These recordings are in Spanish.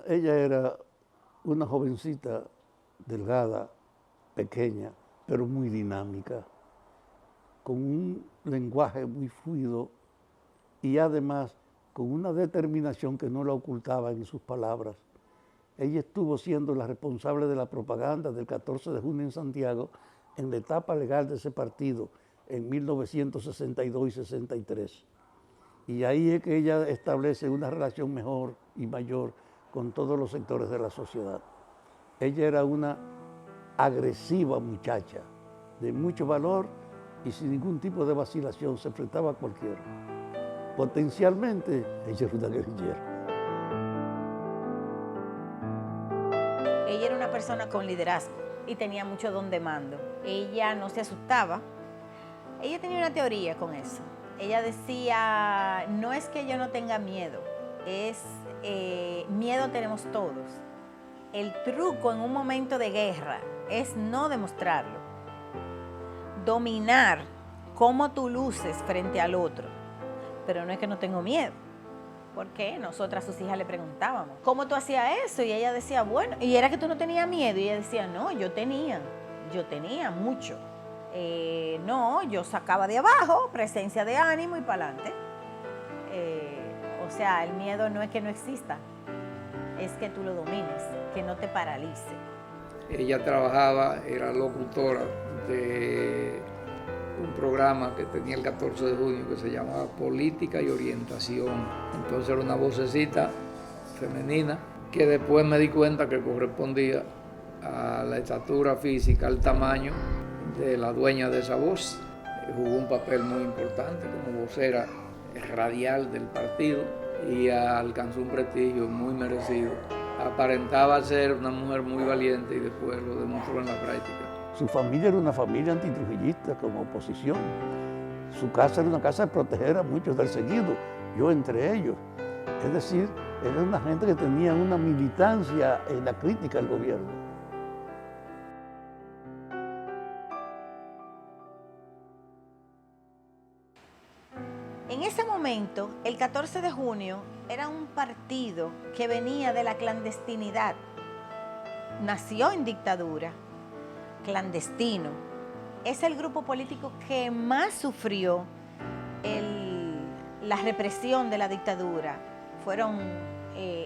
Ella era una jovencita delgada, pequeña, pero muy dinámica, con un lenguaje muy fluido y además con una determinación que no la ocultaba en sus palabras. Ella estuvo siendo la responsable de la propaganda del 14 de junio en Santiago en la etapa legal de ese partido en 1962 y 63. Y ahí es que ella establece una relación mejor y mayor con todos los sectores de la sociedad. Ella era una agresiva muchacha, de mucho valor y sin ningún tipo de vacilación, se enfrentaba a cualquiera. Potencialmente, ella era una guerrillera. Ella era una persona con liderazgo y tenía mucho don de mando. Ella no se asustaba. Ella tenía una teoría con eso. Ella decía, no es que yo no tenga miedo, es miedo tenemos todos. El truco en un momento de guerra es no demostrarlo. Dominar cómo tú luces frente al otro. Pero no es que no tengo miedo. Porque nosotras, sus hijas, le preguntábamos, ¿cómo tú hacías eso? Y ella decía, bueno, y era que tú no tenías miedo. Y ella decía, no, yo tenía mucho. No, yo sacaba de abajo, presencia de ánimo y para adelante. O sea, el miedo no es que no exista, es que tú lo domines, que no te paralice. Ella trabajaba, era locutora de un programa que tenía el 14 de junio que se llamaba Política y Orientación. Entonces era una vocecita femenina que después me di cuenta que correspondía a la estatura física, al tamaño de la dueña de esa voz. Jugó un papel muy importante como vocera radial del partido y alcanzó un prestigio muy merecido. Aparentaba ser una mujer muy valiente y después lo demostró en la práctica. Su familia era una familia antitrujillista como oposición. Su casa era una casa de proteger a muchos del seguido, yo entre ellos. Es decir, era una gente que tenía una militancia en la crítica al gobierno. En ese momento, el 14 de junio era un partido que venía de la clandestinidad. Nació en dictadura, clandestino. Es el grupo político que más sufrió la represión de la dictadura. Fueron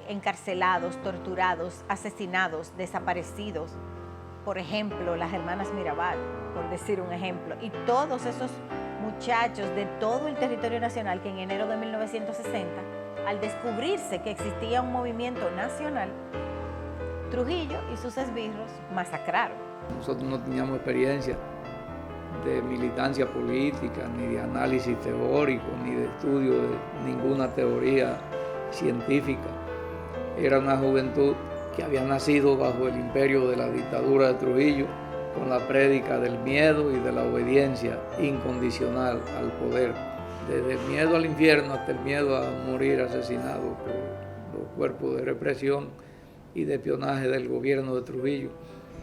encarcelados, torturados, asesinados, desaparecidos. Por ejemplo, las hermanas Mirabal, por decir un ejemplo. Y todos esos muchachos de todo el territorio nacional que en enero de 1960, al descubrirse que existía un movimiento nacional, Trujillo y sus esbirros masacraron. Nosotros no teníamos experiencia de militancia política, ni de análisis teórico, ni de estudio de ninguna teoría científica. Era una juventud que había nacido bajo el imperio de la dictadura de Trujillo, con la prédica del miedo y de la obediencia incondicional al poder, desde el miedo al infierno hasta el miedo a morir asesinado por los cuerpos de represión y de espionaje del gobierno de Trujillo,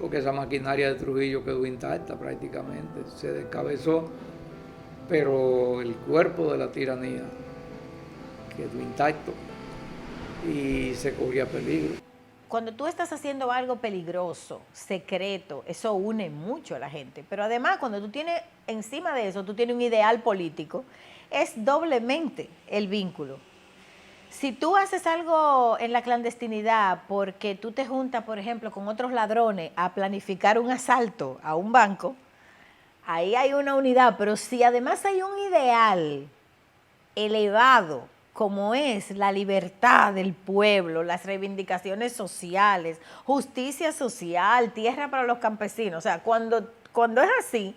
porque esa maquinaria de Trujillo quedó intacta prácticamente, se descabezó, pero el cuerpo de la tiranía quedó intacto y se corría peligro. Cuando tú estás haciendo algo peligroso, secreto, eso une mucho a la gente. Pero además, cuando tú tienes encima de eso, tú tienes un ideal político, es doblemente el vínculo. Si tú haces algo en la clandestinidad porque tú te juntas, por ejemplo, con otros ladrones a planificar un asalto a un banco, ahí hay una unidad. Pero si además hay un ideal elevado, como es la libertad del pueblo, las reivindicaciones sociales, justicia social, tierra para los campesinos. O sea, cuando es así,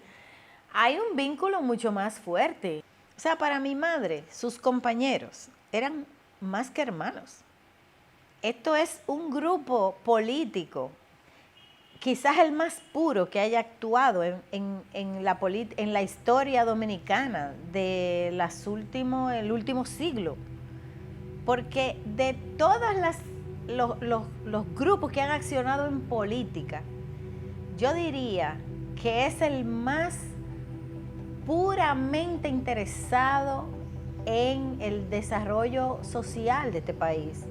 hay un vínculo mucho más fuerte. O sea, para mi madre, sus compañeros eran más que hermanos. Esto es un grupo político, quizás el más puro que haya actuado en la historia dominicana del último siglo. Porque de todos los grupos que han accionado en política, yo diría que es el más puramente interesado en el desarrollo social de este país.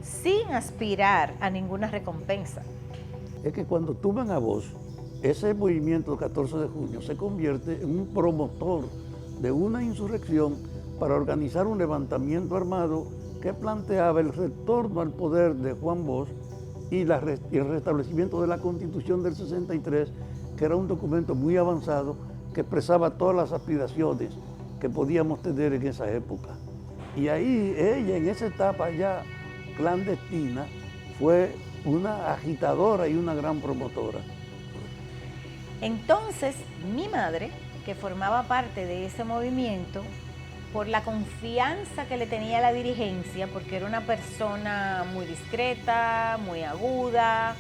sin aspirar a ninguna recompensa. Es que cuando toman a voz, ese movimiento 14 de junio se convierte en un promotor de una insurrección para organizar un levantamiento armado que planteaba el retorno al poder de Juan Bosch y el restablecimiento de la Constitución del 63, que era un documento muy avanzado que expresaba todas las aspiraciones que podíamos tener en esa época. Y ahí ella, en esa etapa ya clandestina, fue una agitadora y una gran promotora. Entonces, mi madre, que formaba parte de ese movimiento, por la confianza que le tenía a la dirigencia, porque era una persona muy discreta, muy aguda,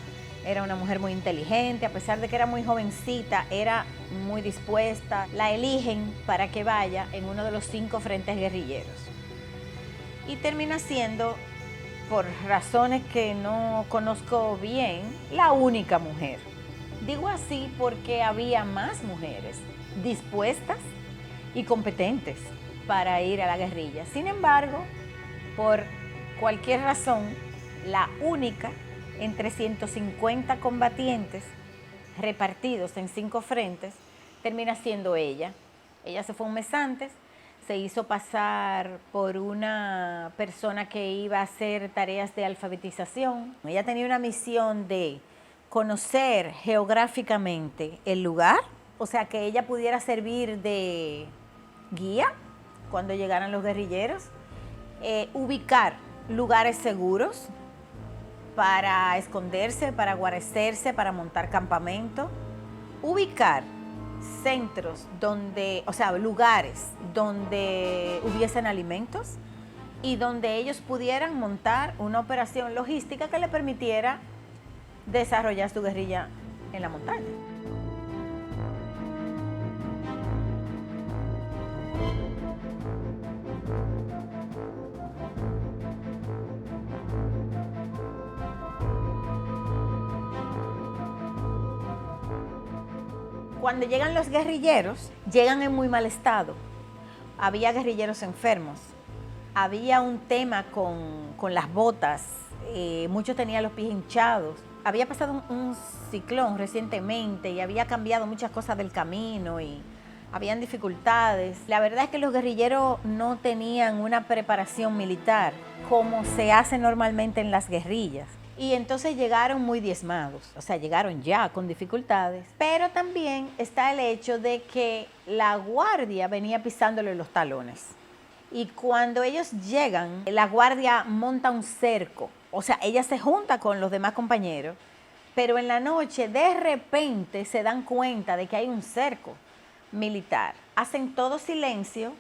era una mujer muy inteligente, a pesar de que era muy jovencita, era muy dispuesta, la eligen para que vaya en uno de los 5 frentes guerrilleros. Y termina siendo, por razones que no conozco bien, la única mujer. Digo así porque había más mujeres dispuestas y competentes para ir a la guerrilla. Sin embargo, por cualquier razón, la única entre 150 combatientes repartidos en 5 frentes termina siendo ella. Ella se fue un mes antes, se hizo pasar por una persona que iba a hacer tareas de alfabetización. Ella tenía una misión de conocer geográficamente el lugar, o sea, que ella pudiera servir de guía cuando llegaran los guerrilleros, ubicar lugares seguros para esconderse, para guarecerse, para montar campamento, ubicar centros donde, o sea, lugares donde hubiesen alimentos y donde ellos pudieran montar una operación logística que le permitiera desarrollar su guerrilla en la montaña. Cuando llegan los guerrilleros, llegan en muy mal estado. Había guerrilleros enfermos, había un tema con las botas, muchos tenían los pies hinchados. Había pasado un ciclón recientemente y había cambiado muchas cosas del camino y habían dificultades. La verdad es que los guerrilleros no tenían una preparación militar como se hace normalmente en las guerrillas. Y entonces llegaron muy diezmados, o sea, llegaron ya con dificultades. Pero también está el hecho de que la guardia venía pisándole los talones. Y cuando ellos llegan, la guardia monta un cerco. O sea, ella se junta con los demás compañeros, pero en la noche de repente se dan cuenta de que hay un cerco militar. Hacen todo silencio,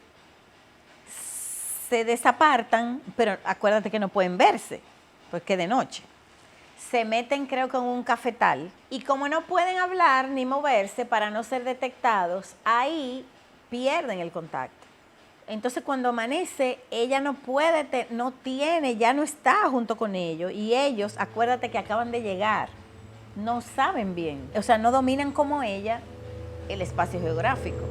se desapartan, pero acuérdate que no pueden verse, porque es de noche. Se meten, creo que en un cafetal, y como no pueden hablar ni moverse para no ser detectados, ahí pierden el contacto. Entonces cuando amanece, ella no puede, ya no está junto con ellos, y ellos, acuérdate que acaban de llegar, no saben bien, o sea, no dominan como ella el espacio geográfico.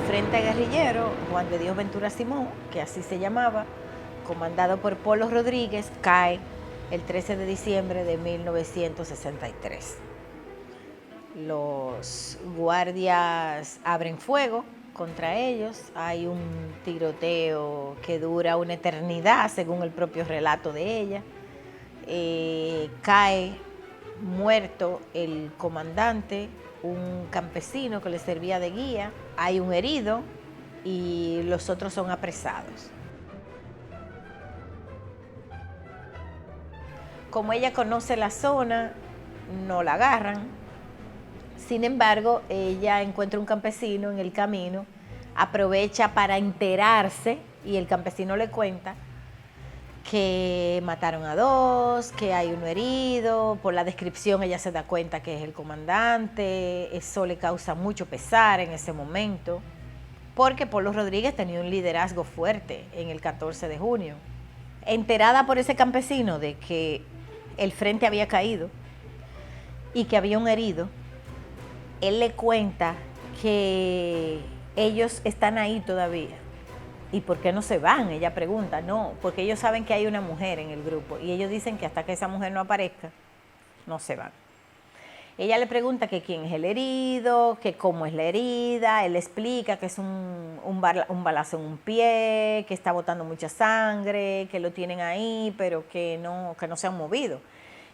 Frente Guerrillero Juan de Dios Ventura Simón, que así se llamaba, comandado por Polo Rodríguez, cae el 13 de diciembre de 1963. Los guardias abren fuego contra ellos, hay un tiroteo que dura una eternidad, según el propio relato de ella. Cae muerto el comandante, un campesino que le servía de guía, hay un herido y los otros son apresados. Como ella conoce la zona, no la agarran. Sin embargo, ella encuentra un campesino en el camino, aprovecha para enterarse y el campesino le cuenta que mataron a 2, que hay uno herido. Por la descripción ella se da cuenta que es el comandante. Eso le causa mucho pesar en ese momento, porque Polo Rodríguez tenía un liderazgo fuerte en el 14 de junio. Enterada por ese campesino de que el frente había caído y que había un herido, él le cuenta que ellos están ahí todavía. ¿Y por qué no se van? Ella pregunta. No, porque ellos saben que hay una mujer en el grupo y ellos dicen que hasta que esa mujer no aparezca, no se van. Ella le pregunta que quién es el herido, que cómo es la herida. Él le explica que es un balazo en un pie, que está botando mucha sangre, que lo tienen ahí, pero que no se han movido.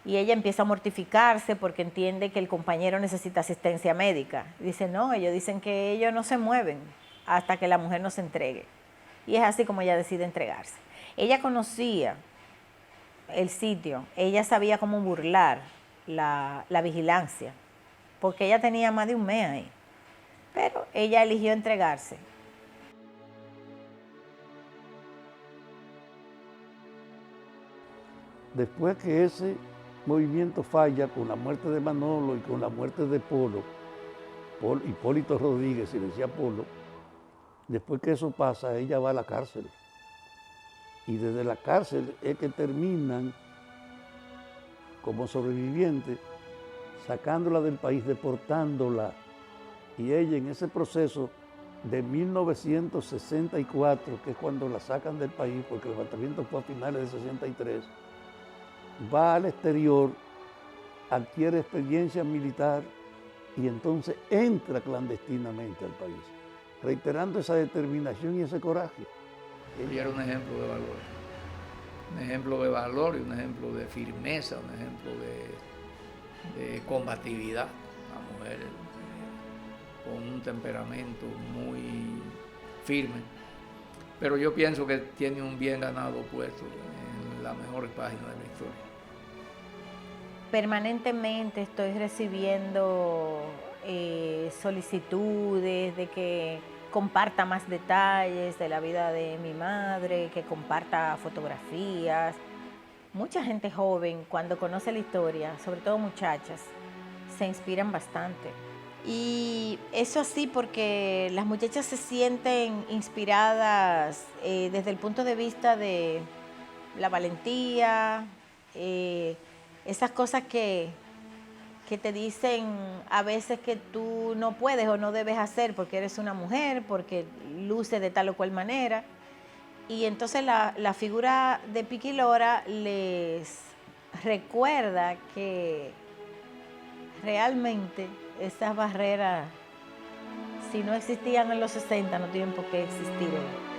Y ella empieza a mortificarse porque entiende que el compañero necesita asistencia médica. Dice, no, ellos dicen que ellos no se mueven hasta que la mujer no se entregue. Y es así como ella decide entregarse. Ella conocía el sitio, ella sabía cómo burlar la vigilancia, porque ella tenía más de un mes ahí. Pero ella eligió entregarse. Después que ese movimiento falla con la muerte de Manolo y con la muerte de Hipólito Rodríguez, y decía Polo, después que eso pasa, ella va a la cárcel. Y desde la cárcel es que terminan como sobreviviente, sacándola del país, deportándola. Y ella en ese proceso de 1964, que es cuando la sacan del país, porque el levantamiento fue a finales de 63, va al exterior, adquiere experiencia militar y entonces entra clandestinamente al país, reiterando esa determinación y ese coraje. Ella era un ejemplo de valor. Un ejemplo de valor y un ejemplo de firmeza, un ejemplo de combatividad. Una mujer con un temperamento muy firme. Pero yo pienso que tiene un bien ganado puesto en las mejores páginas de la historia. Permanentemente estoy recibiendo solicitudes de que comparta más detalles de la vida de mi madre, que comparta fotografías. Mucha gente joven, cuando conoce la historia, sobre todo muchachas, se inspiran bastante. Y eso así porque las muchachas se sienten inspiradas desde el punto de vista de la valentía, esas cosas que te dicen a veces que tú no puedes o no debes hacer porque eres una mujer, porque luces de tal o cual manera. Y entonces la figura de Piqui Lora les recuerda que realmente esas barreras, si no existían en los 60, no tienen por qué existir hoy.